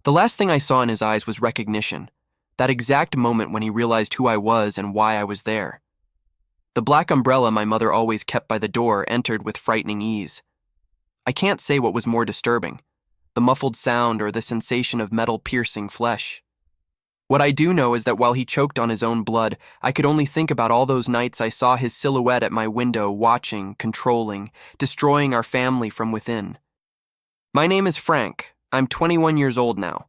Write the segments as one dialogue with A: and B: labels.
A: The last thing I saw in his eyes was recognition, that exact moment when he realized who I was and why I was there. The black umbrella my mother always kept by the door entered with frightening ease. I can't say what was more disturbing, the muffled sound or the sensation of metal piercing flesh. What I do know is that while he choked on his own blood, I could only think about all those nights I saw his silhouette at my window, watching, controlling, destroying our family from within. My name is Frank. I'm 21 years old now.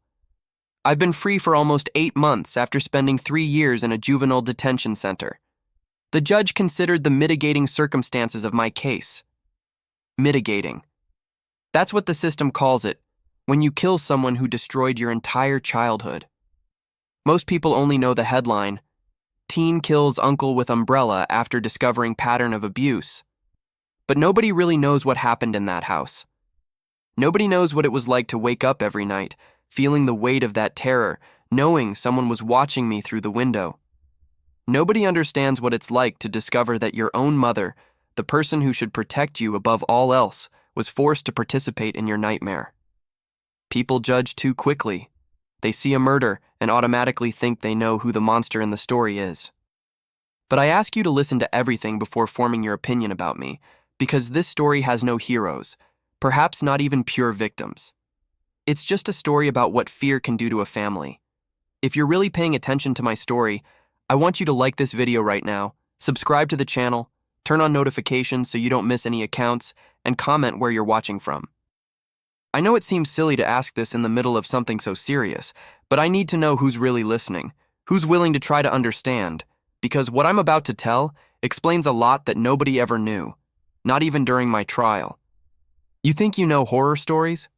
A: I've been free for almost 8 months after spending 3 years in a juvenile detention center. The judge considered the mitigating circumstances of my case. Mitigating. That's what the system calls it, when you kill someone who destroyed your entire childhood. Most people only know the headline, "Teen kills uncle with umbrella after discovering pattern of abuse." But nobody really knows what happened in that house. Nobody knows what it was like to wake up every night, feeling the weight of that terror, knowing someone was watching me through the window. Nobody understands what it's like to discover that your own mother, the person who should protect you above all else, was forced to participate in your nightmare. People judge too quickly. They see a murder and automatically think they know who the monster in the story is. But I ask you to listen to everything before forming your opinion about me, because this story has no heroes, perhaps not even pure victims. It's just a story about what fear can do to a family. If you're really paying attention to my story, I want you to like this video right now, subscribe to the channel, turn on notifications so you don't miss any accounts, and comment where you're watching from. I know it seems silly to ask this in the middle of something so serious, but I need to know who's really listening, who's willing to try to understand, because what I'm about to tell explains a lot that nobody ever knew, not even during my trial. You think you know horror stories?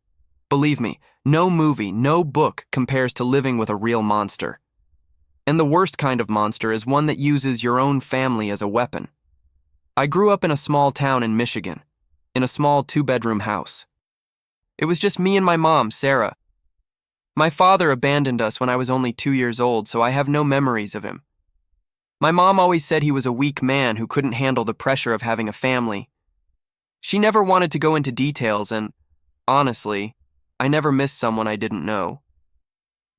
A: Believe me, no movie, no book compares to living with a real monster. And the worst kind of monster is one that uses your own family as a weapon. I grew up in a small town in Michigan, in a small 2-bedroom house. It was just me and my mom, Sarah. My father abandoned us when I was only 2 years old, so I have no memories of him. My mom always said he was a weak man who couldn't handle the pressure of having a family. She never wanted to go into details, and honestly, I never missed someone I didn't know.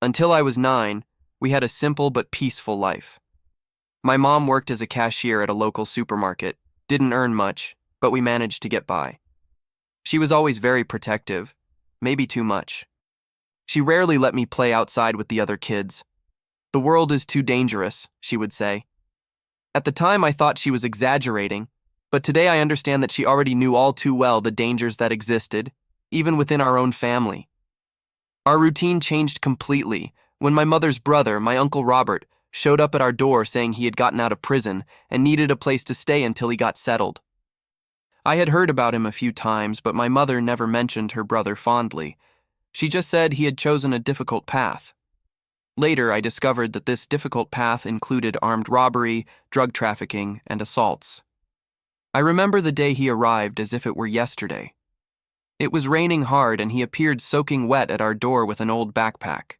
A: Until I was 9, we had a simple but peaceful life. My mom worked as a cashier at a local supermarket, didn't earn much, but we managed to get by. She was always very protective, maybe too much. She rarely let me play outside with the other kids. "The world is too dangerous," she would say. At the time, I thought she was exaggerating, but today I understand that she already knew all too well the dangers that existed, even within our own family. Our routine changed completely when my mother's brother, my Uncle Robert, showed up at our door saying he had gotten out of prison and needed a place to stay until he got settled. I had heard about him a few times, but my mother never mentioned her brother fondly. She just said he had chosen a difficult path. Later, I discovered that this difficult path included armed robbery, drug trafficking, and assaults. I remember the day he arrived as if it were yesterday. It was raining hard, and he appeared soaking wet at our door with an old backpack.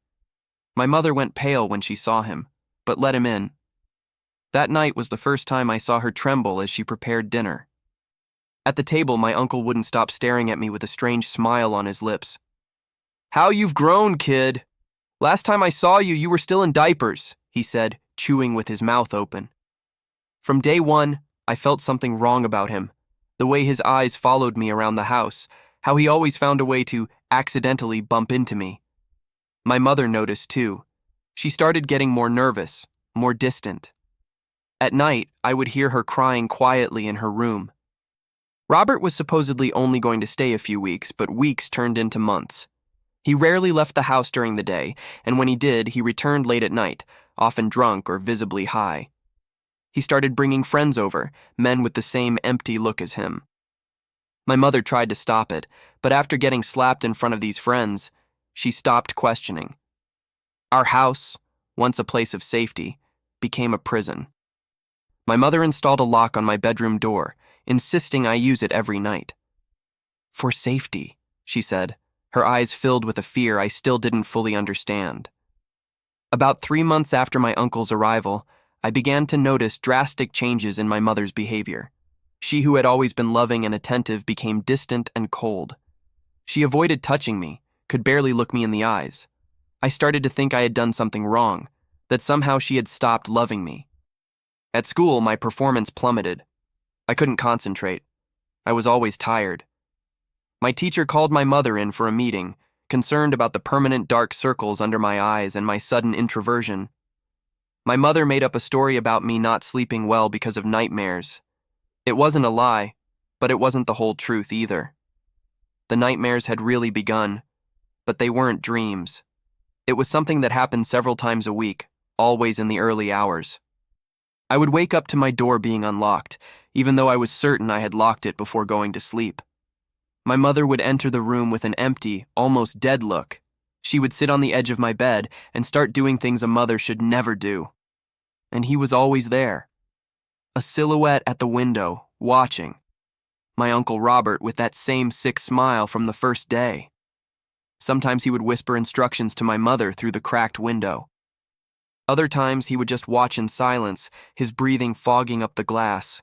A: My mother went pale when she saw him, but let him in. That night was the first time I saw her tremble as she prepared dinner. At the table, my uncle wouldn't stop staring at me with a strange smile on his lips. "How you've grown, kid. Last time I saw you, you were still in diapers," he said, chewing with his mouth open. From day one, I felt something wrong about him. The way his eyes followed me around the house, how he always found a way to accidentally bump into me. My mother noticed too. She started getting more nervous, more distant. At night, I would hear her crying quietly in her room. Robert was supposedly only going to stay a few weeks, but weeks turned into months. He rarely left the house during the day, and when he did, he returned late at night, often drunk or visibly high. He started bringing friends over, men with the same empty look as him. My mother tried to stop it, but after getting slapped in front of these friends, she stopped questioning. Our house, once a place of safety, became a prison. My mother installed a lock on my bedroom door, insisting I use it every night. "For safety," she said, her eyes filled with a fear I still didn't fully understand. About 3 months after my uncle's arrival, I began to notice drastic changes in my mother's behavior. She who had always been loving and attentive became distant and cold. She avoided touching me, could barely look me in the eyes. I started to think I had done something wrong, that somehow she had stopped loving me. At school, my performance plummeted. I couldn't concentrate. I was always tired. My teacher called my mother in for a meeting, concerned about the permanent dark circles under my eyes and my sudden introversion. My mother made up a story about me not sleeping well because of nightmares. It wasn't a lie, but it wasn't the whole truth either. The nightmares had really begun, but they weren't dreams. It was something that happened several times a week, always in the early hours. I would wake up to my door being unlocked, even though I was certain I had locked it before going to sleep. My mother would enter the room with an empty, almost dead look. She would sit on the edge of my bed and start doing things a mother should never do. And he was always there. A silhouette at the window, watching. My Uncle Robert with that same sick smile from the first day. Sometimes he would whisper instructions to my mother through the cracked window. Other times he would just watch in silence, his breathing fogging up the glass.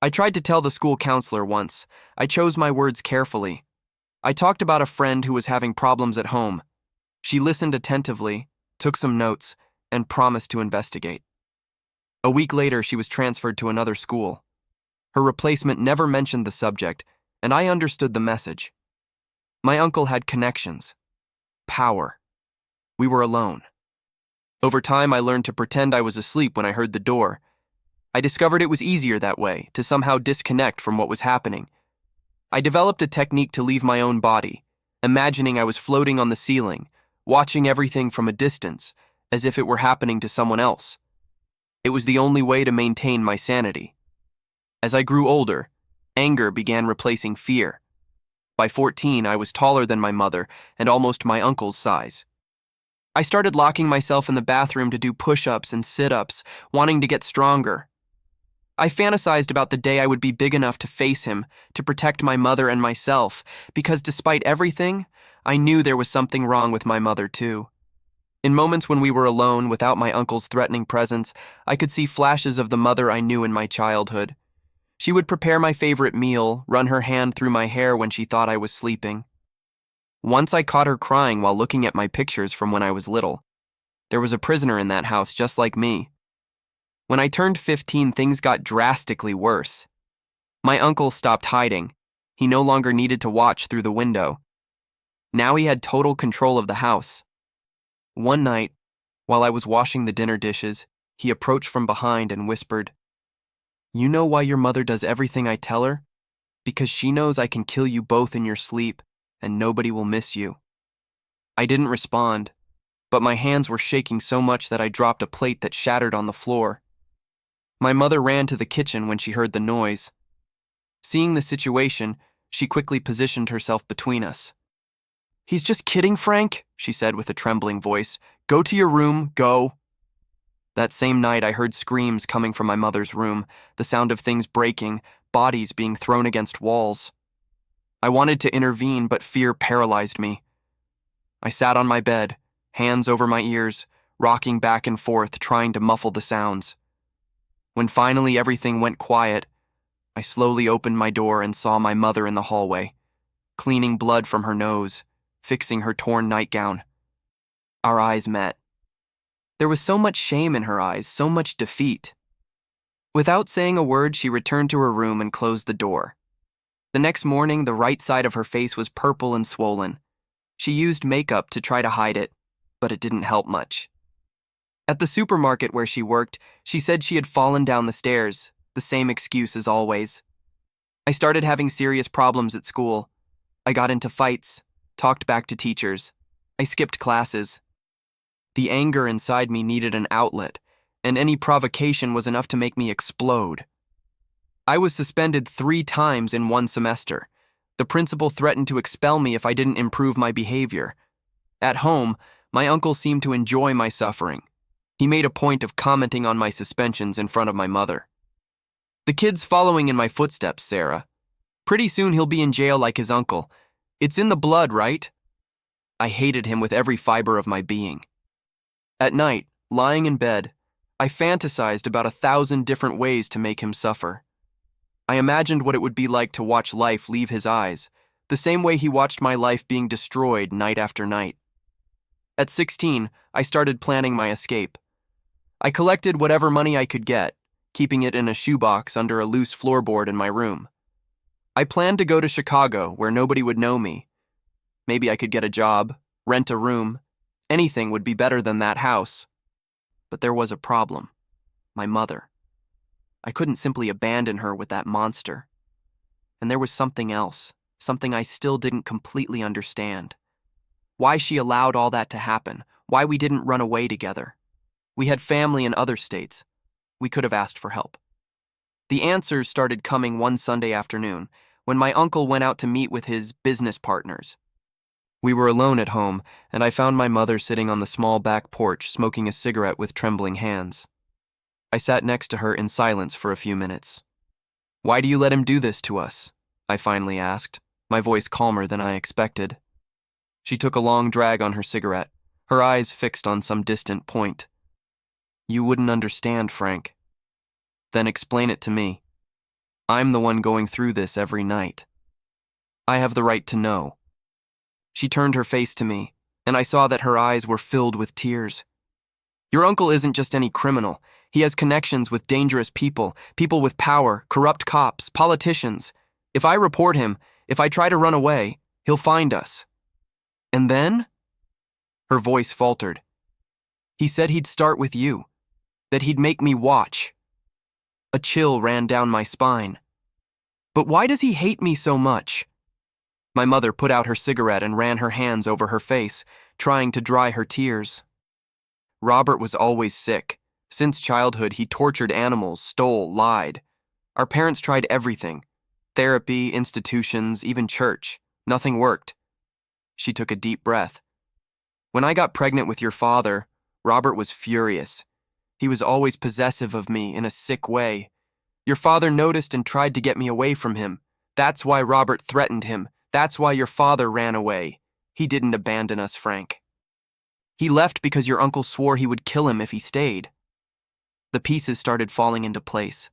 A: I tried to tell the school counselor once. I chose my words carefully. I talked about a friend who was having problems at home. She listened attentively, took some notes, and promised to investigate. A week later, she was transferred to another school. Her replacement never mentioned the subject, and I understood the message. My uncle had connections. Power. We were alone. Over time, I learned to pretend I was asleep when I heard the door. I discovered it was easier that way, to somehow disconnect from what was happening. I developed a technique to leave my own body, imagining I was floating on the ceiling, watching everything from a distance, as if it were happening to someone else. It was the only way to maintain my sanity. As I grew older, anger began replacing fear. By 14, I was taller than my mother and almost my uncle's size. I started locking myself in the bathroom to do push-ups and sit-ups, wanting to get stronger. I fantasized about the day I would be big enough to face him, to protect my mother and myself, because despite everything, I knew there was something wrong with my mother too. In moments when we were alone, without my uncle's threatening presence, I could see flashes of the mother I knew in my childhood. She would prepare my favorite meal, run her hand through my hair when she thought I was sleeping. Once I caught her crying while looking at my pictures from when I was little. There was a prisoner in that house just like me. When I turned 15, things got drastically worse. My uncle stopped hiding. He no longer needed to watch through the window. Now he had total control of the house. One night, while I was washing the dinner dishes, he approached from behind and whispered, "You know why your mother does everything I tell her? Because she knows I can kill you both in your sleep, and nobody will miss you." I didn't respond, but my hands were shaking so much that I dropped a plate that shattered on the floor. My mother ran to the kitchen when she heard the noise. Seeing the situation, she quickly positioned herself between us. "He's just kidding, Frank," she said with a trembling voice. "Go to your room, go." That same night, I heard screams coming from my mother's room, the sound of things breaking, bodies being thrown against walls. I wanted to intervene, but fear paralyzed me. I sat on my bed, hands over my ears, rocking back and forth, trying to muffle the sounds. When finally everything went quiet, I slowly opened my door and saw my mother in the hallway, cleaning blood from her nose, fixing her torn nightgown. Our eyes met. There was so much shame in her eyes, so much defeat. Without saying a word, she returned to her room and closed the door. The next morning, the right side of her face was purple and swollen. She used makeup to try to hide it, but it didn't help much. At the supermarket where she worked, she said she had fallen down the stairs, the same excuse as always. I started having serious problems at school. I got into fights, talked back to teachers. I skipped classes. The anger inside me needed an outlet, and any provocation was enough to make me explode. I was suspended 3 times in 1 semester. The principal threatened to expel me if I didn't improve my behavior. At home, my uncle seemed to enjoy my suffering. He made a point of commenting on my suspensions in front of my mother. "The kid's following in my footsteps, Sarah. Pretty soon he'll be in jail like his uncle. It's in the blood, right?" I hated him with every fiber of my being. At night, lying in bed, I fantasized about 1,000 different ways to make him suffer. I imagined what it would be like to watch life leave his eyes, the same way he watched my life being destroyed night after night. At 16, I started planning my escape. I collected whatever money I could get, keeping it in a shoebox under a loose floorboard in my room. I planned to go to Chicago, where nobody would know me. Maybe I could get a job, rent a room. Anything would be better than that house. But there was a problem. My mother. I couldn't simply abandon her with that monster. And there was something else, something I still didn't completely understand. Why she allowed all that to happen, why we didn't run away together. We had family in other states. We could have asked for help. The answers started coming one Sunday afternoon, when my uncle went out to meet with his business partners. We were alone at home, and I found my mother sitting on the small back porch smoking a cigarette with trembling hands. I sat next to her in silence for a few minutes. "Why do you let him do this to us?" I finally asked, my voice calmer than I expected. She took a long drag on her cigarette, her eyes fixed on some distant point. "You wouldn't understand, Frank." "Then explain it to me. I'm the one going through this every night. I have the right to know." She turned her face to me, and I saw that her eyes were filled with tears. "Your uncle isn't just any criminal. He has connections with dangerous people, people with power, corrupt cops, politicians. If I report him, if I try to run away, he'll find us. And then?" Her voice faltered. "He said he'd start with you, that he'd make me watch." A chill ran down my spine. "But why does he hate me so much?" My mother put out her cigarette and ran her hands over her face, trying to dry her tears. "Robert was always sick. Since childhood, he tortured animals, stole, lied. Our parents tried everything. Therapy, institutions, even church. Nothing worked." She took a deep breath. "When I got pregnant with your father, Robert was furious. He was always possessive of me in a sick way. Your father noticed and tried to get me away from him. That's why Robert threatened him. That's why your father ran away. He didn't abandon us, Frank. He left because your uncle swore he would kill him if he stayed." The pieces started falling into place.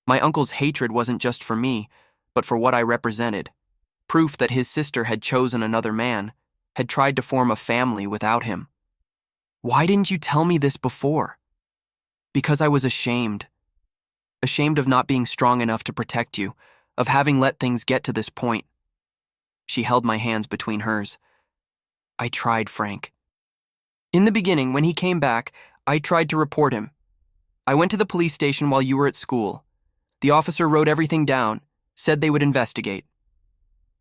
A: My uncle's hatred wasn't just for me, but for what I represented. Proof that his sister had chosen another man, had tried to form a family without him. "Why didn't you tell me this before?" "Because I was ashamed. Ashamed of not being strong enough to protect you, of having let things get to this point." She held my hands between hers. "I tried, Frank. In the beginning, when he came back, I tried to report him. I went to the police station while you were at school. The officer wrote everything down, said they would investigate.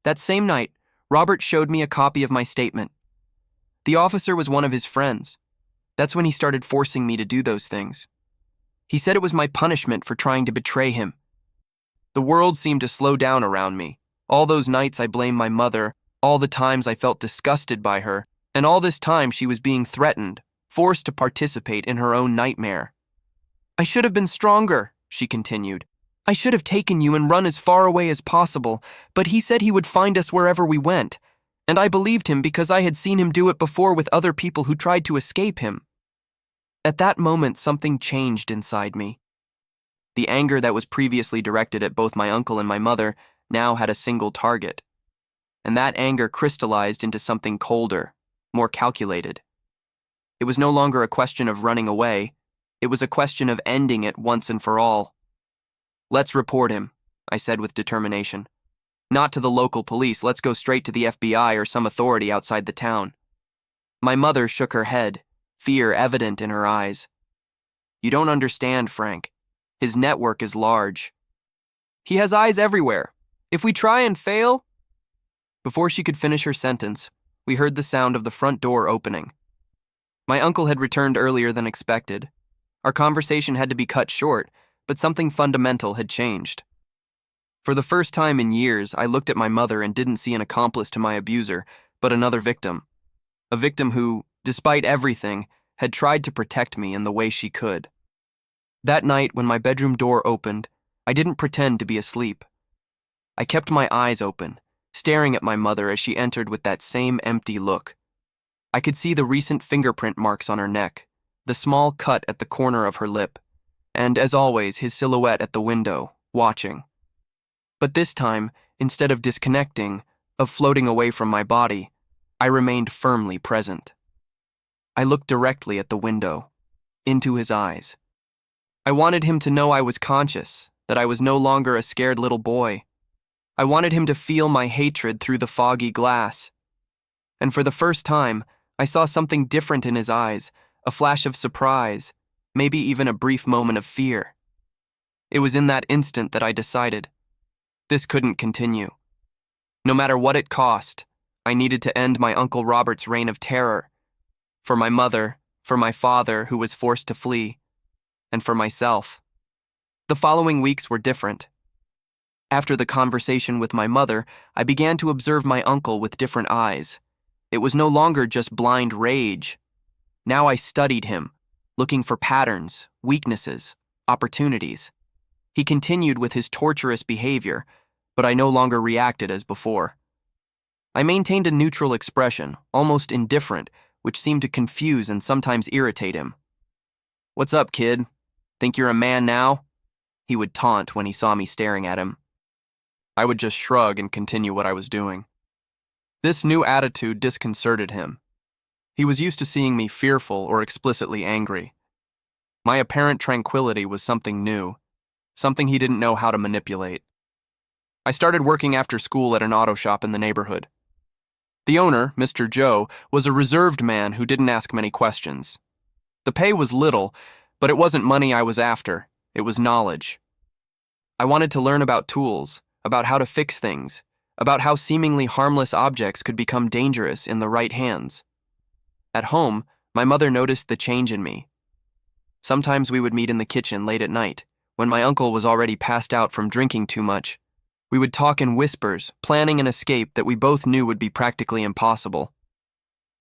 A: That same night, Robert showed me a copy of my statement. The officer was one of his friends. That's when he started forcing me to do those things. He said it was my punishment for trying to betray him. The world seemed to slow down around me. All those nights I blamed my mother, all the times I felt disgusted by her, and all this time she was being threatened, forced to participate in her own nightmare. "I should have been stronger," she continued. "I should have taken you and run as far away as possible, but he said he would find us wherever we went, and I believed him because I had seen him do it before with other people who tried to escape him." At that moment, something changed inside me. The anger that was previously directed at both my uncle and my mother now had a single target, and that anger crystallized into something colder, more calculated. It was no longer a question of running away. It was a question of ending it once and for all. "Let's report him," I said with determination. "Not to the local police, let's go straight to the FBI or some authority outside the town." My mother shook her head, fear evident in her eyes. "You don't understand, Frank. His network is large. He has eyes everywhere. If we try and fail—" Before she could finish her sentence, we heard the sound of the front door opening. My uncle had returned earlier than expected. Our conversation had to be cut short, but something fundamental had changed. For the first time in years, I looked at my mother and didn't see an accomplice to my abuser, but another victim. A victim who, despite everything, had tried to protect me in the way she could. That night, when my bedroom door opened, I didn't pretend to be asleep. I kept my eyes open, staring at my mother as she entered with that same empty look. I could see the recent fingerprint marks on her neck, the small cut at the corner of her lip, and, as always, his silhouette at the window, watching. But this time, instead of disconnecting, of floating away from my body, I remained firmly present. I looked directly at the window, into his eyes. I wanted him to know I was conscious, that I was no longer a scared little boy. I wanted him to feel my hatred through the foggy glass. And for the first time, I saw something different in his eyes, a flash of surprise, maybe even a brief moment of fear. It was in that instant that I decided, this couldn't continue. No matter what it cost, I needed to end my Uncle Robert's reign of terror. For my mother, for my father who was forced to flee, and for myself. The following weeks were different. After the conversation with my mother, I began to observe my uncle with different eyes. It was no longer just blind rage. Now I studied him, looking for patterns, weaknesses, opportunities. He continued with his torturous behavior, but I no longer reacted as before. I maintained a neutral expression, almost indifferent, which seemed to confuse and sometimes irritate him. "What's up, kid? Think you're a man now?" He would taunt when he saw me staring at him. I would just shrug and continue what I was doing. This new attitude disconcerted him. He was used to seeing me fearful or explicitly angry. My apparent tranquility was something new, something he didn't know how to manipulate. I started working after school at an auto shop in the neighborhood. The owner, Mr. Joe, was a reserved man who didn't ask many questions. The pay was little, but it wasn't money I was after, it was knowledge. I wanted to learn about tools, about how to fix things, about how seemingly harmless objects could become dangerous in the right hands. At home, my mother noticed the change in me. Sometimes we would meet in the kitchen late at night, when my uncle was already passed out from drinking too much. We would talk in whispers, planning an escape that we both knew would be practically impossible.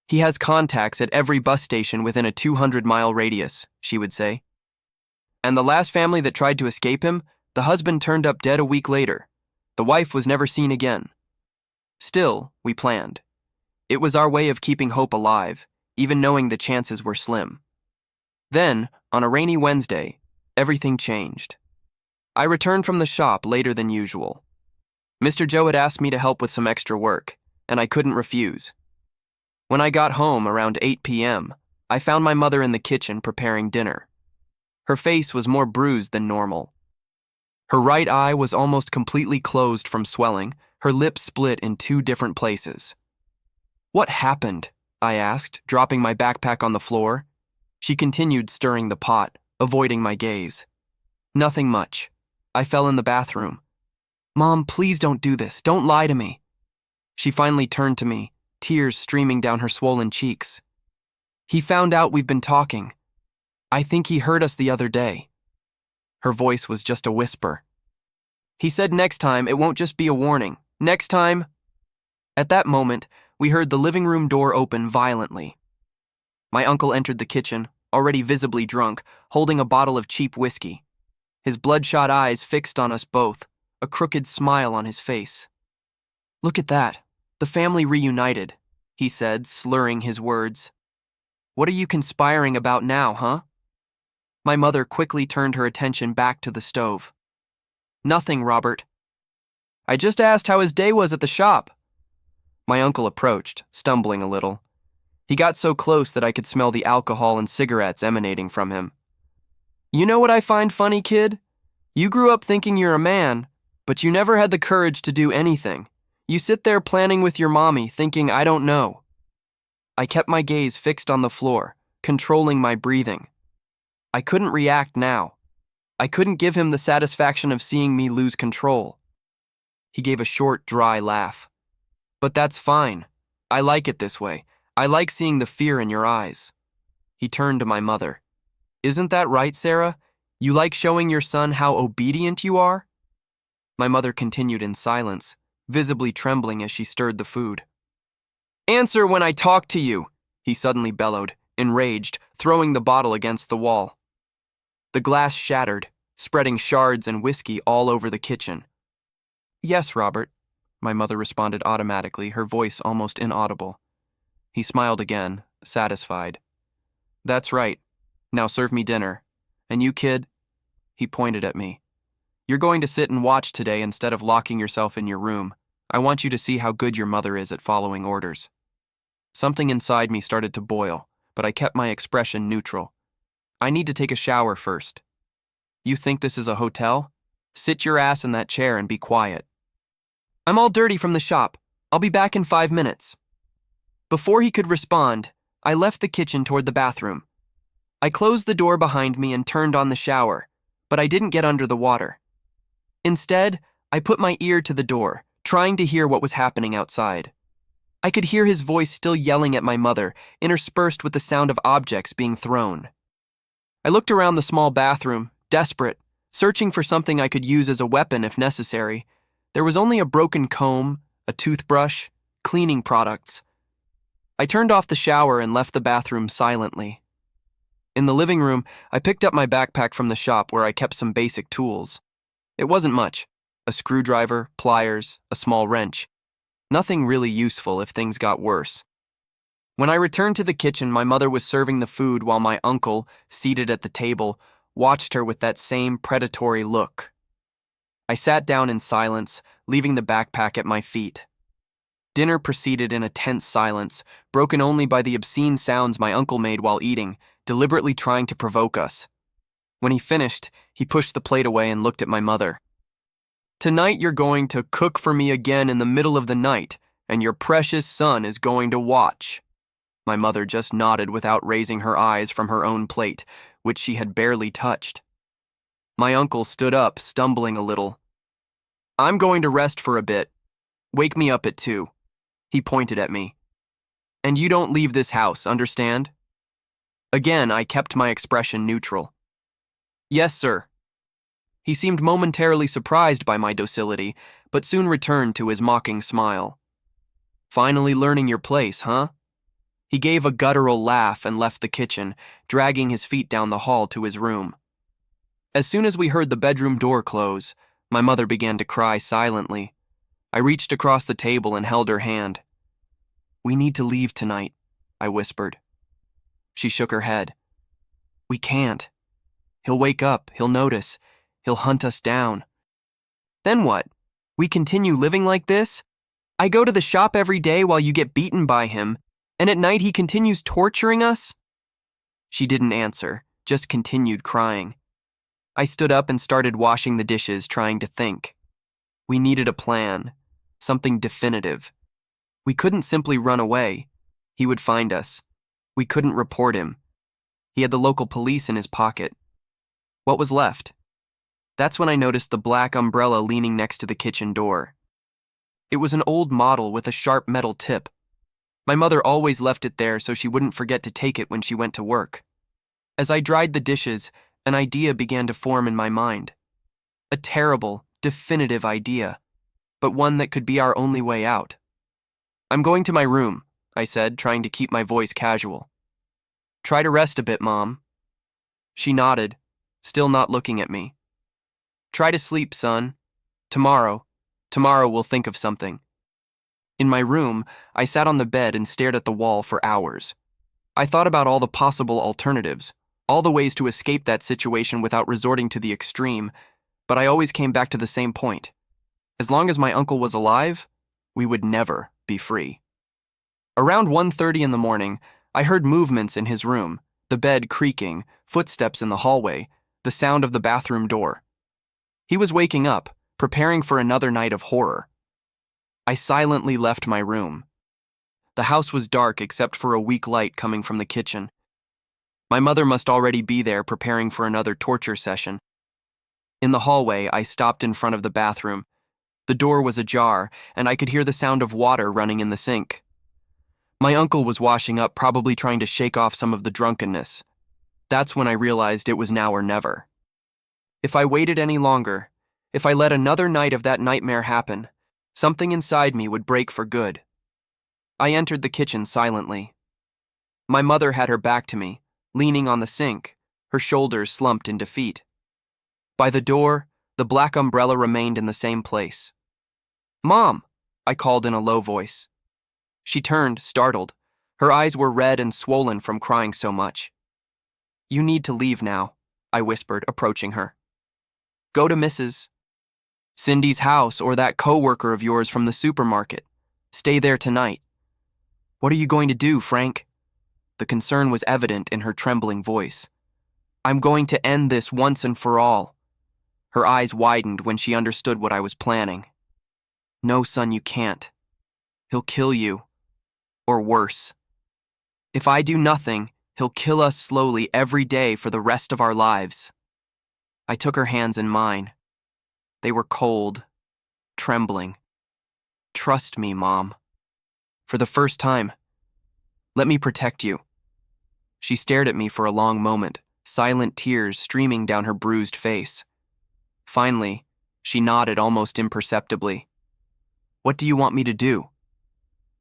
A: "He has contacts at every bus station within a 200-mile radius," she would say. "And the last family that tried to escape him, the husband turned up dead a week later. The wife was never seen again." Still, we planned. It was our way of keeping hope alive, even knowing the chances were slim. Then, on a rainy Wednesday, everything changed. I returned from the shop later than usual. Mr. Joe had asked me to help with some extra work, and I couldn't refuse. When I got home around 8 p.m., I found my mother in the kitchen preparing dinner. Her face was more bruised than normal. Her right eye was almost completely closed from swelling, her lips split in 2 different places. "What happened?" I asked, dropping my backpack on the floor. She continued stirring the pot, avoiding my gaze. "Nothing much. I fell in the bathroom." "Mom, please don't do this. Don't lie to me." She finally turned to me, tears streaming down her swollen cheeks. "He found out we've been talking. I think he heard us the other day." Her voice was just a whisper. "He said next time it won't just be a warning. Next time—" At that moment, we heard the living room door open violently. My uncle entered the kitchen, already visibly drunk, holding a bottle of cheap whiskey. His bloodshot eyes fixed on us both, a crooked smile on his face. "Look at that. The family reunited," he said, slurring his words. "What are you conspiring about now, huh?" My mother quickly turned her attention back to the stove. "Nothing, Robert. I just asked how his day was at the shop." My uncle approached, stumbling a little. He got so close that I could smell the alcohol and cigarettes emanating from him. "You know what I find funny, kid? You grew up thinking you're a man, but you never had the courage to do anything. You sit there planning with your mommy, thinking I don't know." I kept my gaze fixed on the floor, controlling my breathing. I couldn't react now. I couldn't give him the satisfaction of seeing me lose control. He gave a short, dry laugh. "But that's fine. I like it this way. I like seeing the fear in your eyes." He turned to my mother. "Isn't that right, Sarah? You like showing your son how obedient you are?" My mother continued in silence, visibly trembling as she stirred the food. "Answer when I talk to you," he suddenly bellowed, enraged, throwing the bottle against the wall. The glass shattered, spreading shards and whiskey all over the kitchen. "Yes, Robert," my mother responded automatically, her voice almost inaudible. He smiled again, satisfied. "That's right. Now serve me dinner. And you, kid?" He pointed at me. "You're going to sit and watch today instead of locking yourself in your room. I want you to see how good your mother is at following orders." Something inside me started to boil, but I kept my expression neutral. I need to take a shower first. You think this is a hotel? Sit your ass in that chair and be quiet. I'm all dirty from the shop. I'll be back in 5 minutes. Before he could respond, I left the kitchen toward the bathroom. I closed the door behind me and turned on the shower, but I didn't get under the water. Instead, I put my ear to the door, trying to hear what was happening outside. I could hear his voice still yelling at my mother, interspersed with the sound of objects being thrown. I looked around the small bathroom, desperate, searching for something I could use as a weapon if necessary. There was only a broken comb, a toothbrush, cleaning products. I turned off the shower and left the bathroom silently. In the living room, I picked up my backpack from the shop where I kept some basic tools. It wasn't much: a screwdriver, pliers, a small wrench. Nothing really useful if things got worse. When I returned to the kitchen, my mother was serving the food while my uncle, seated at the table, watched her with that same predatory look. I sat down in silence, leaving the backpack at my feet. Dinner proceeded in a tense silence, broken only by the obscene sounds my uncle made while eating, deliberately trying to provoke us. When he finished, he pushed the plate away and looked at my mother. Tonight you're going to cook for me again in the middle of the night, and your precious son is going to watch. My mother just nodded without raising her eyes from her own plate, which she had barely touched. My uncle stood up, stumbling a little. I'm going to rest for a bit. Wake me up at 2. He pointed at me. And you don't leave this house, understand? Again, I kept my expression neutral. Yes, sir. He seemed momentarily surprised by my docility, but soon returned to his mocking smile. Finally learning your place, huh? He gave a guttural laugh and left the kitchen, dragging his feet down the hall to his room. As soon as we heard the bedroom door close, my mother began to cry silently. I reached across the table and held her hand. We need to leave tonight, I whispered. She shook her head. We can't. He'll wake up, he'll notice, he'll hunt us down. Then what? We continue living like this? I go to the shop every day while you get beaten by him, and at night he continues torturing us? She didn't answer, just continued crying. I stood up and started washing the dishes, trying to think. We needed a plan, something definitive. We couldn't simply run away. He would find us. We couldn't report him. He had the local police in his pocket. What was left? That's when I noticed the black umbrella leaning next to the kitchen door. It was an old model with a sharp metal tip. My mother always left it there so she wouldn't forget to take it when she went to work. As I dried the dishes, an idea began to form in my mind. A terrible, definitive idea, but one that could be our only way out. I'm going to my room, I said, trying to keep my voice casual. Try to rest a bit, Mom. She nodded, still not looking at me. Try to sleep, son. Tomorrow we'll think of something. In my room, I sat on the bed and stared at the wall for hours. I thought about all the possible alternatives, all the ways to escape that situation without resorting to the extreme, but I always came back to the same point. As long as my uncle was alive, we would never be free. Around 1:30 in the morning, I heard movements in his room, the bed creaking, footsteps in the hallway, the sound of the bathroom door. He was waking up, preparing for another night of horror. I silently left my room. The house was dark except for a weak light coming from the kitchen. My mother must already be there preparing for another torture session. In the hallway, I stopped in front of the bathroom. The door was ajar, and I could hear the sound of water running in the sink. My uncle was washing up, probably trying to shake off some of the drunkenness. That's when I realized it was now or never. If I waited any longer, if I let another night of that nightmare happen, something inside me would break for good. I entered the kitchen silently. My mother had her back to me, leaning on the sink, her shoulders slumped in defeat. By the door, the black umbrella remained in the same place. Mom, I called in a low voice. She turned, startled. Her eyes were red and swollen from crying so much. You need to leave now, I whispered, approaching her. Go to Mrs. Cindy's house or that coworker of yours from the supermarket. Stay there tonight. What are you going to do, Frank? The concern was evident in her trembling voice. I'm going to end this once and for all. Her eyes widened when she understood what I was planning. No, son, you can't. He'll kill you. Or worse. If I do nothing, he'll kill us slowly every day for the rest of our lives. I took her hands in mine. They were cold, trembling. Trust me, Mom. For the first time, let me protect you. She stared at me for a long moment, silent tears streaming down her bruised face. Finally, she nodded almost imperceptibly. What do you want me to do?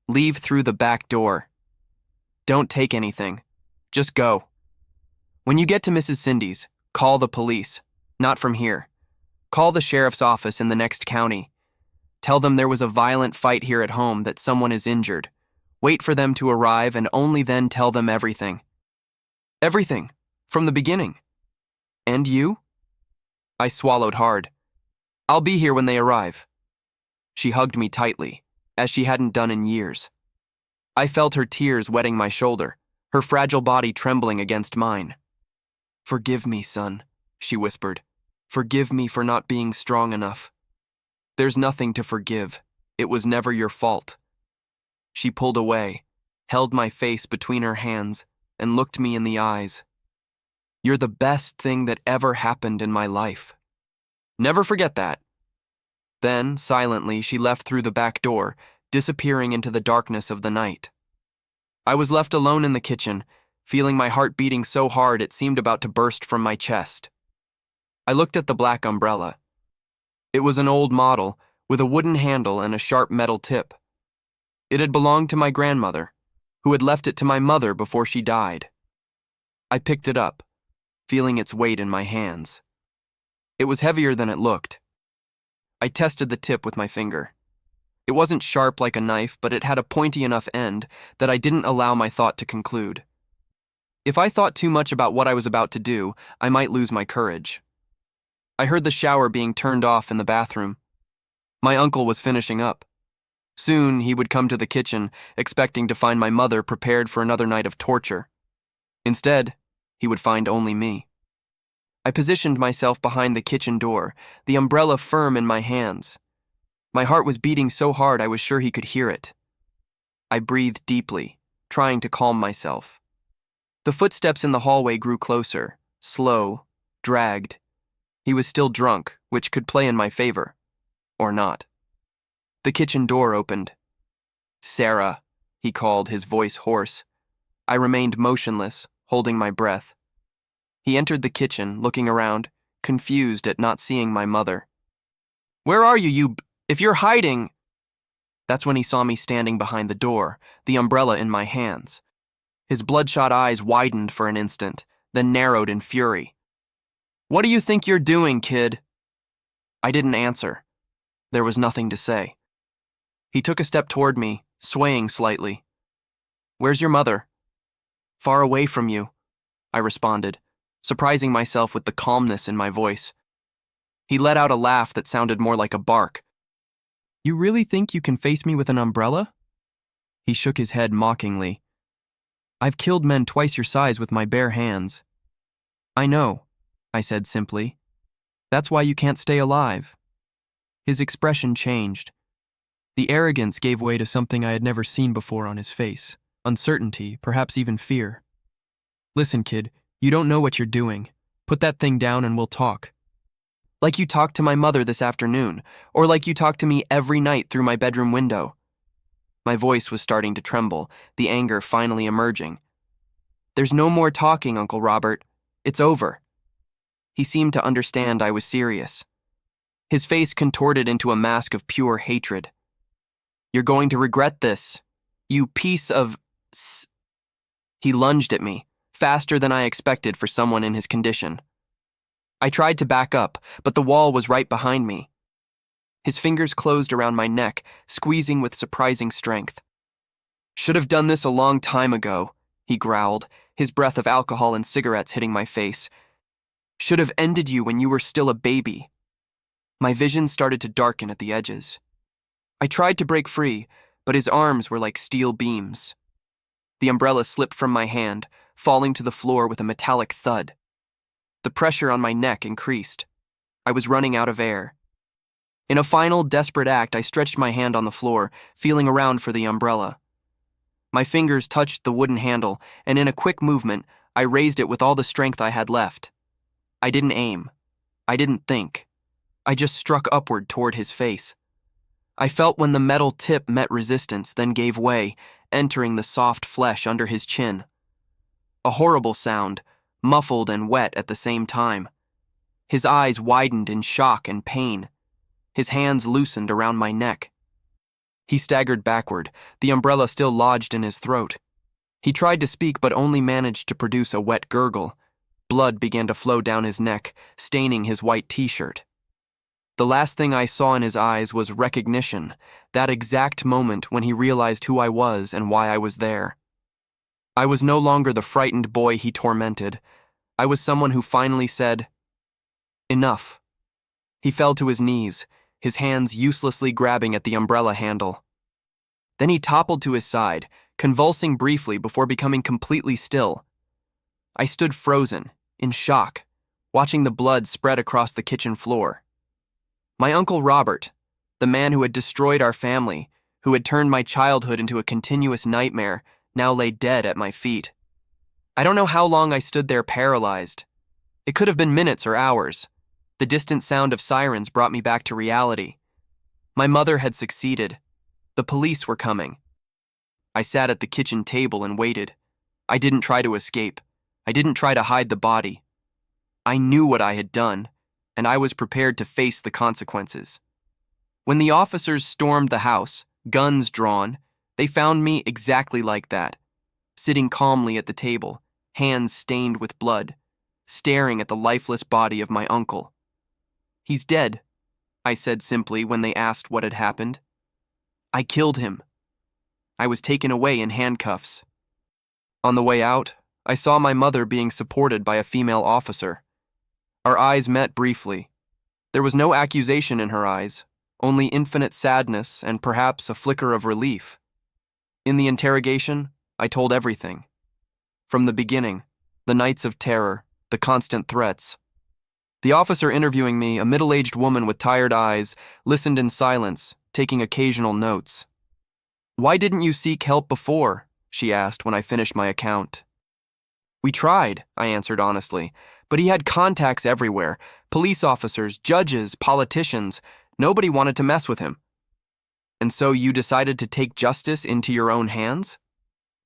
A: Leave through the back door. Don't take anything. Just go. When you get to Mrs. Cindy's, call the police. Not from here. Call the sheriff's office in the next county. Tell them there was a violent fight here at home, that someone is injured. Wait for them to arrive and only then tell them everything. Everything. From the beginning. And you? I swallowed hard. I'll be here when they arrive. She hugged me tightly, as she hadn't done in years. I felt her tears wetting my shoulder, her fragile body trembling against mine. Forgive me, son, she whispered. Forgive me for not being strong enough. There's nothing to forgive. It was never your fault. She pulled away, held my face between her hands, and looked me in the eyes. You're the best thing that ever happened in my life. Never forget that. Then, silently, she left through the back door, disappearing into the darkness of the night. I was left alone in the kitchen, feeling my heart beating so hard it seemed about to burst from my chest. I looked at the black umbrella. It was an old model, with a wooden handle and a sharp metal tip. It had belonged to my grandmother, who had left it to my mother before she died. I picked it up, feeling its weight in my hands. It was heavier than it looked. I tested the tip with my finger. It wasn't sharp like a knife, but it had a pointy enough end that I didn't allow my thought to conclude. If I thought too much about what I was about to do, I might lose my courage. I heard the shower being turned off in the bathroom. My uncle was finishing up. Soon he would come to the kitchen, expecting to find my mother prepared for another night of torture. Instead, he would find only me. I positioned myself behind the kitchen door, the umbrella firm in my hands. My heart was beating so hard I was sure he could hear it. I breathed deeply, trying to calm myself. The footsteps in the hallway grew closer, slow, dragged. He was still drunk, which could play in my favor. Or not. The kitchen door opened. Sarah, he called, his voice hoarse. I remained motionless, holding my breath. He entered the kitchen, looking around, confused at not seeing my mother. Where are you, if you're hiding? That's when he saw me standing behind the door, the umbrella in my hands. His bloodshot eyes widened for an instant, then narrowed in fury. What do you think you're doing, kid? I didn't answer. There was nothing to say. He took a step toward me, swaying slightly. Where's your mother? Far away from you, I responded, surprising myself with the calmness in my voice. He let out a laugh that sounded more like a bark. You really think you can face me with an umbrella? He shook his head mockingly. I've killed men twice your size with my bare hands. I know, I said simply. That's why you can't stay alive. His expression changed. The arrogance gave way to something I had never seen before on his face. Uncertainty, perhaps even fear. Listen, kid, you don't know what you're doing. Put that thing down and we'll talk. Like you talked to my mother this afternoon, or like you talk to me every night through my bedroom window. My voice was starting to tremble, the anger finally emerging. There's no more talking, Uncle Robert. It's over. He seemed to understand I was serious. His face contorted into a mask of pure hatred. You're going to regret this, you piece of He lunged at me, faster than I expected for someone in his condition. I tried to back up, but the wall was right behind me. His fingers closed around my neck, squeezing with surprising strength. Should have done this a long time ago, he growled, his breath of alcohol and cigarettes hitting my face. Should have ended you when you were still a baby. My vision started to darken at the edges. I tried to break free, but his arms were like steel beams. The umbrella slipped from my hand, falling to the floor with a metallic thud. The pressure on my neck increased. I was running out of air. In a final, desperate act, I stretched my hand on the floor, feeling around for the umbrella. My fingers touched the wooden handle, and in a quick movement, I raised it with all the strength I had left. I didn't aim. I didn't think. I just struck upward toward his face. I felt when the metal tip met resistance, then gave way, entering the soft flesh under his chin. A horrible sound, muffled and wet at the same time. His eyes widened in shock and pain. His hands loosened around my neck. He staggered backward, the umbrella still lodged in his throat. He tried to speak but only managed to produce a wet gurgle. Blood began to flow down his neck, staining his white t-shirt. The last thing I saw in his eyes was recognition, that exact moment when he realized who I was and why I was there. I was no longer the frightened boy he tormented. I was someone who finally said, "Enough." He fell to his knees, his hands uselessly grabbing at the umbrella handle. Then he toppled to his side, convulsing briefly before becoming completely still. I stood frozen, in shock, watching the blood spread across the kitchen floor. My Uncle Robert, the man who had destroyed our family, who had turned my childhood into a continuous nightmare, now lay dead at my feet. I don't know how long I stood there paralyzed. It could have been minutes or hours. The distant sound of sirens brought me back to reality. My mother had succeeded. The police were coming. I sat at the kitchen table and waited. I didn't try to escape. I didn't try to hide the body. I knew what I had done, and I was prepared to face the consequences. When the officers stormed the house, guns drawn, they found me exactly like that, sitting calmly at the table, hands stained with blood, staring at the lifeless body of my uncle. "He's dead," I said simply when they asked what had happened. "I killed him." I was taken away in handcuffs. On the way out, I saw my mother being supported by a female officer. Our eyes met briefly. There was no accusation in her eyes, only infinite sadness and perhaps a flicker of relief. In the interrogation, I told everything. From the beginning, the nights of terror, the constant threats. The officer interviewing me, a middle-aged woman with tired eyes, listened in silence, taking occasional notes. "Why didn't you seek help before?" she asked when I finished my account. "We tried," I answered honestly, "but he had contacts everywhere. Police officers, judges, politicians. Nobody wanted to mess with him." "And so you decided to take justice into your own hands?"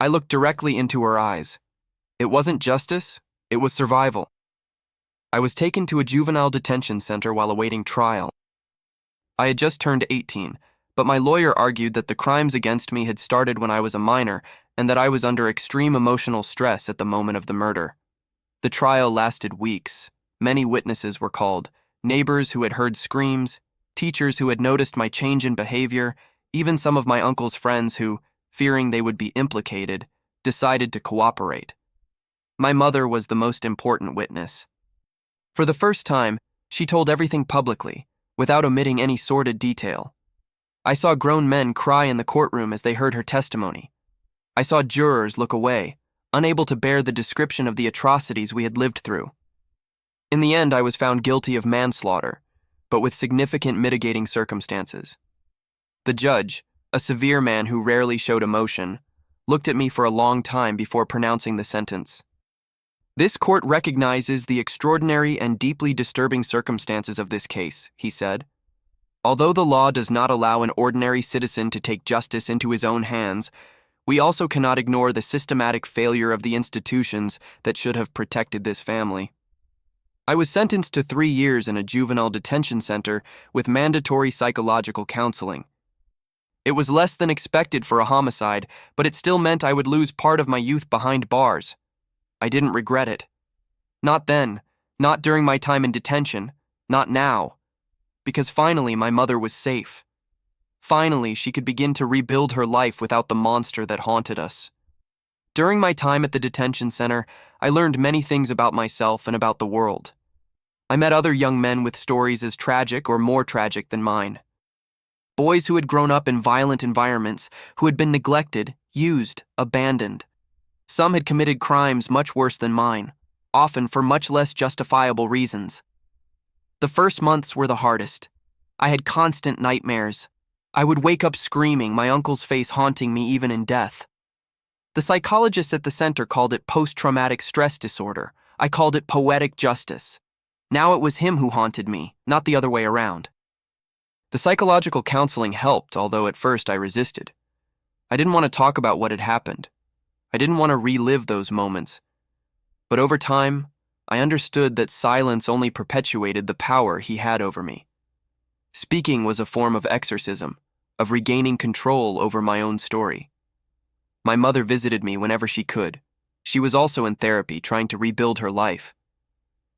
A: I looked directly into her eyes. It wasn't justice, it was survival. I was taken to a juvenile detention center while awaiting trial. I had just turned 18, but my lawyer argued that the crimes against me had started when I was a minor and that I was under extreme emotional stress at the moment of the murder. The trial lasted weeks. Many witnesses were called, neighbors who had heard screams, teachers who had noticed my change in behavior, even some of my uncle's friends who, fearing they would be implicated, decided to cooperate. My mother was the most important witness. For the first time, she told everything publicly, without omitting any sordid detail. I saw grown men cry in the courtroom as they heard her testimony. I saw jurors look away, unable to bear the description of the atrocities we had lived through. In the end, I was found guilty of manslaughter, but with significant mitigating circumstances. The judge, a severe man who rarely showed emotion, looked at me for a long time before pronouncing the sentence. "This court recognizes the extraordinary and deeply disturbing circumstances of this case," he said. "Although the law does not allow an ordinary citizen to take justice into his own hands, we also cannot ignore the systematic failure of the institutions that should have protected this family." I was sentenced to 3 years in a juvenile detention center with mandatory psychological counseling. It was less than expected for a homicide, but it still meant I would lose part of my youth behind bars. I didn't regret it. Not then, not during my time in detention, not now. Because finally my mother was safe. Finally, she could begin to rebuild her life without the monster that haunted us. During my time at the detention center, I learned many things about myself and about the world. I met other young men with stories as tragic or more tragic than mine. Boys who had grown up in violent environments, who had been neglected, used, abandoned. Some had committed crimes much worse than mine, often for much less justifiable reasons. The first months were the hardest. I had constant nightmares. I would wake up screaming, my uncle's face haunting me even in death. The psychologists at the center called it post-traumatic stress disorder. I called it poetic justice. Now it was him who haunted me, not the other way around. The psychological counseling helped, although at first I resisted. I didn't want to talk about what had happened. I didn't want to relive those moments. But over time, I understood that silence only perpetuated the power he had over me. Speaking was a form of exorcism, of regaining control over my own story. My mother visited me whenever she could. She was also in therapy, trying to rebuild her life.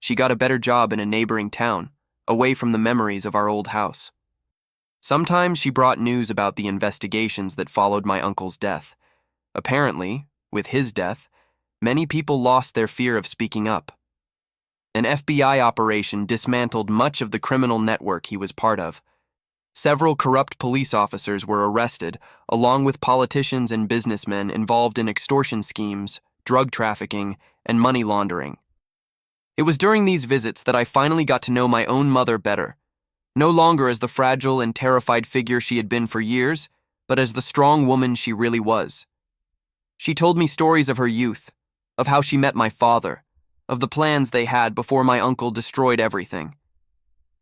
A: She got a better job in a neighboring town, away from the memories of our old house. Sometimes she brought news about the investigations that followed my uncle's death. Apparently, with his death, many people lost their fear of speaking up. An FBI operation dismantled much of the criminal network he was part of. Several corrupt police officers were arrested, along with politicians and businessmen involved in extortion schemes, drug trafficking, and money laundering. It was during these visits that I finally got to know my own mother better, no longer as the fragile and terrified figure she had been for years, but as the strong woman she really was. She told me stories of her youth, of how she met my father, of the plans they had before my uncle destroyed everything.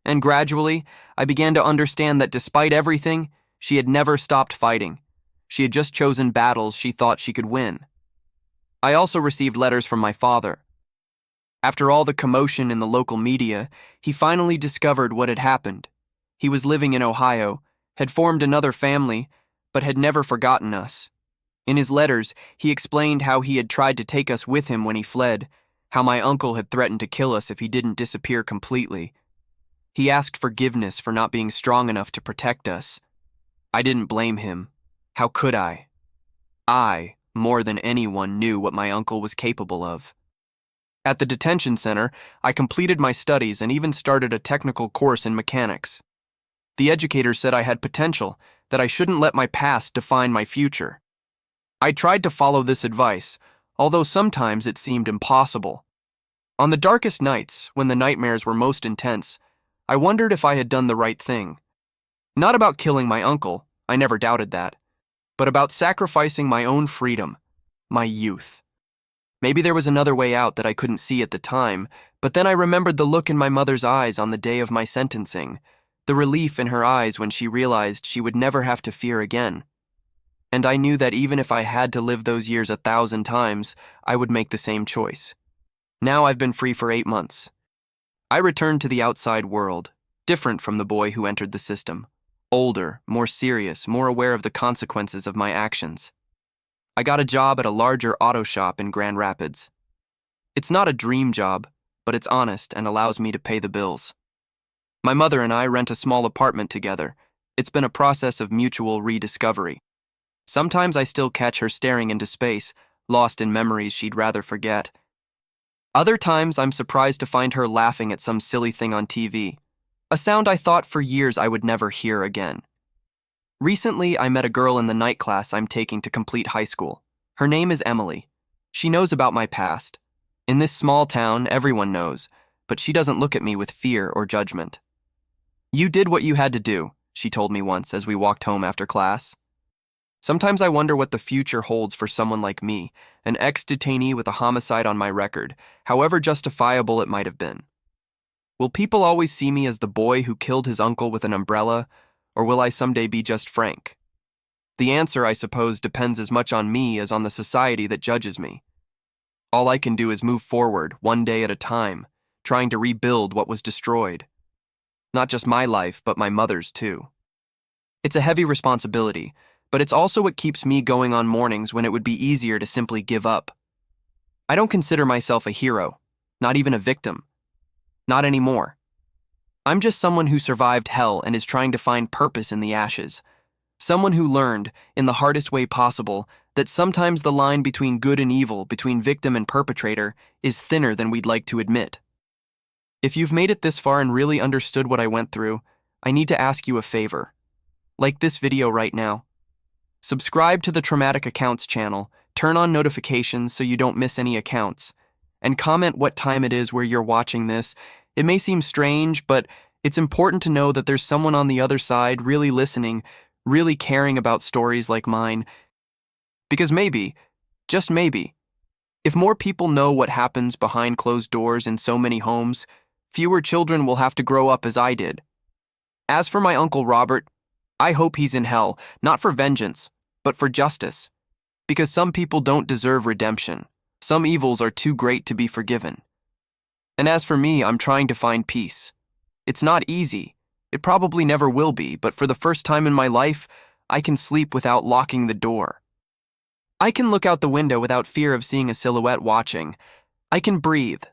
A: And gradually, I began to understand that despite everything, she had never stopped fighting. She had just chosen battles she thought she could win. I also received letters from my father. After all the commotion in the local media, he finally discovered what had happened. He was living in Ohio, had formed another family, but had never forgotten us. In his letters, he explained how he had tried to take us with him when he fled, how my uncle had threatened to kill us if he didn't disappear completely. He asked forgiveness for not being strong enough to protect us. I didn't blame him. How could I? I, more than anyone, knew what my uncle was capable of. At the detention center, I completed my studies and even started a technical course in mechanics. The educator said I had potential, that I shouldn't let my past define my future. I tried to follow this advice, although sometimes it seemed impossible. On the darkest nights, when the nightmares were most intense, I wondered if I had done the right thing. Not about killing my uncle, I never doubted that, but about sacrificing my own freedom, my youth. Maybe there was another way out that I couldn't see at the time, but then I remembered the look in my mother's eyes on the day of my sentencing, the relief in her eyes when she realized she would never have to fear again. And I knew that even if I had to live those years 1,000 times, I would make the same choice. Now I've been free for 8 months. I returned to the outside world, different from the boy who entered the system. Older, more serious, more aware of the consequences of my actions. I got a job at a larger auto shop in Grand Rapids. It's not a dream job, but it's honest and allows me to pay the bills. My mother and I rent a small apartment together. It's been a process of mutual rediscovery. Sometimes I still catch her staring into space, lost in memories she'd rather forget. Other times I'm surprised to find her laughing at some silly thing on TV, a sound I thought for years I would never hear again. Recently, I met a girl in the night class I'm taking to complete high school. Her name is Emily. She knows about my past. In this small town, everyone knows, but she doesn't look at me with fear or judgment. "You did what you had to do," she told me once as we walked home after class. Sometimes I wonder what the future holds for someone like me, an ex-detainee with a homicide on my record, however justifiable it might have been. Will people always see me as the boy who killed his uncle with an umbrella, or will I someday be just Frank? The answer, I suppose, depends as much on me as on the society that judges me. All I can do is move forward, one day at a time, trying to rebuild what was destroyed. Not just my life, but my mother's too. It's a heavy responsibility, but it's also what keeps me going on mornings when it would be easier to simply give up. I don't consider myself a hero, not even a victim. Not anymore. I'm just someone who survived hell and is trying to find purpose in the ashes. Someone who learned, in the hardest way possible, that sometimes the line between good and evil, between victim and perpetrator, is thinner than we'd like to admit. If you've made it this far and really understood what I went through, I need to ask you a favor. Like this video right now. Subscribe to the Traumatic Accounts channel Turn on notifications so you don't miss any accounts. And comment what time it is where you're watching this. It may seem strange, but it's important to know that there's someone on the other side really listening, really caring about stories like mine. Because maybe, just maybe, if more people know what happens behind closed doors in so many homes, fewer children will have to grow up as I did. As for my Uncle Robert, I hope he's in hell, not for vengeance, but for justice. Because some people don't deserve redemption. Some evils are too great to be forgiven. And as for me, I'm trying to find peace. It's not easy. It probably never will be, but for the first time in my life, I can sleep without locking the door. I can look out the window without fear of seeing a silhouette watching. I can breathe,